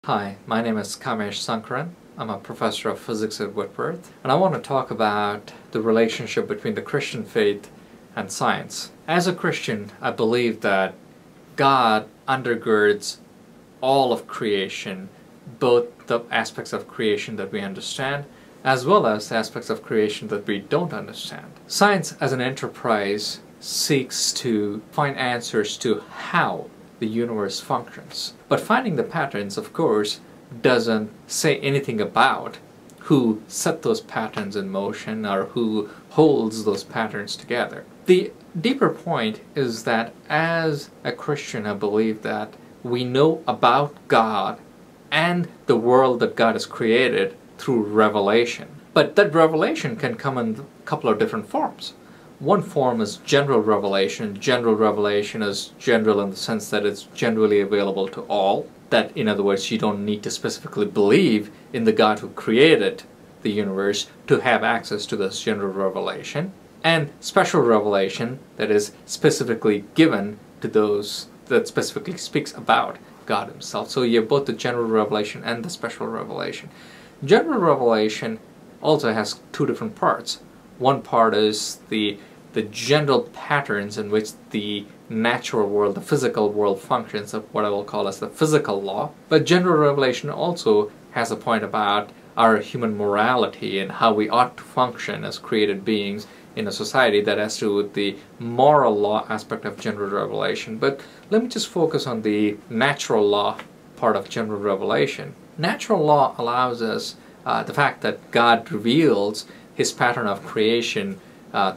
Hi, my name is Kamesh Sankaran. I'm a professor of physics at Whitworth, and I want to talk about the relationship between the Christian faith and science. As a Christian, I believe that God undergirds all of creation, both the aspects of creation that we understand, as well as the aspects of creation that we don't understand. Science as an enterprise seeks to find answers to how the universe functions. But finding the patterns, of course, doesn't say anything about who set those patterns in motion or who holds those patterns together. The deeper point is that as a Christian, I believe that we know about God and the world that God has created through revelation. But that revelation can come in a couple of different forms. One form is general revelation. General revelation is general in the sense that it's generally available to all. That, in other words, you don't need to specifically believe in the God who created the universe to have access to this general revelation. And special revelation that is specifically given to those that specifically speaks about God himself. So you have both the general revelation and the special revelation. General revelation also has two different parts. One part is the general patterns in which the natural world, the physical world functions, of what I will call as the physical law. But general revelation also has a point about our human morality and how we ought to function as created beings in a society that has to do with the moral law aspect of general revelation. But let me just focus on the natural law part of general revelation. Natural law allows us the fact that God reveals his pattern of creation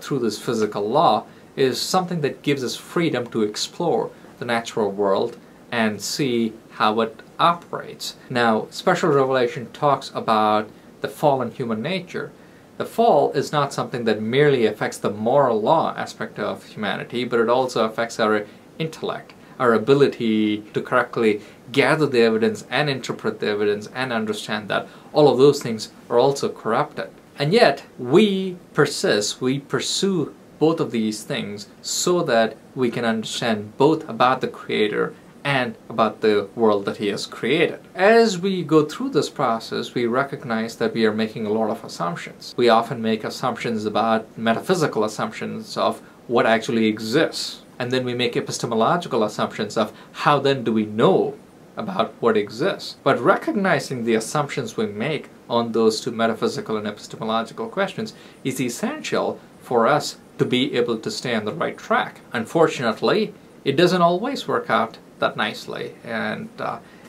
through this physical law is something that gives us freedom to explore the natural world and see how it operates. Now, special revelation talks about the fallen human nature. The fall is not something that merely affects the moral law aspect of humanity, but it also affects our intellect, our ability to correctly gather the evidence and interpret the evidence and understand that all of those things are also corrupted. And yet, we persist, we pursue both of these things so that we can understand both about the Creator and about the world that He has created. As we go through this process, we recognize that we are making a lot of assumptions. We often make assumptions about metaphysical assumptions of what actually exists. And then we make epistemological assumptions of how then do we know about what exists. But recognizing the assumptions we make on those two metaphysical and epistemological questions is essential for us to be able to stay on the right track. Unfortunately, it doesn't always work out that nicely, and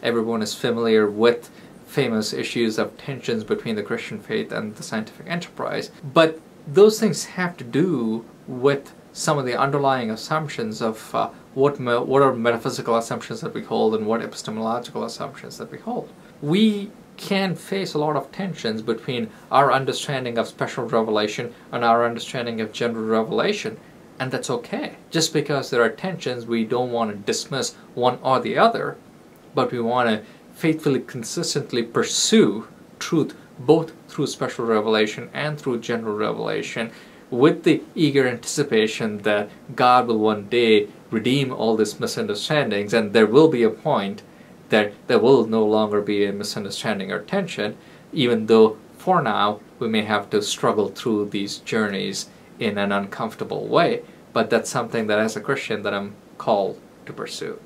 everyone is familiar with famous issues of tensions between the Christian faith and the scientific enterprise. But those things have to do with some of the underlying assumptions of what are metaphysical assumptions that we hold and what epistemological assumptions that we hold. We can face a lot of tensions between our understanding of special revelation and our understanding of general revelation, and that's okay. Just because there are tensions, we don't want to dismiss one or the other, but we want to faithfully, consistently pursue truth both through special revelation and through general revelation, with the eager anticipation that God will one day redeem all these misunderstandings, and there will be a point that there will no longer be a misunderstanding or tension, even though for now we may have to struggle through these journeys in an uncomfortable way. But that's something that as a Christian that I'm called to pursue.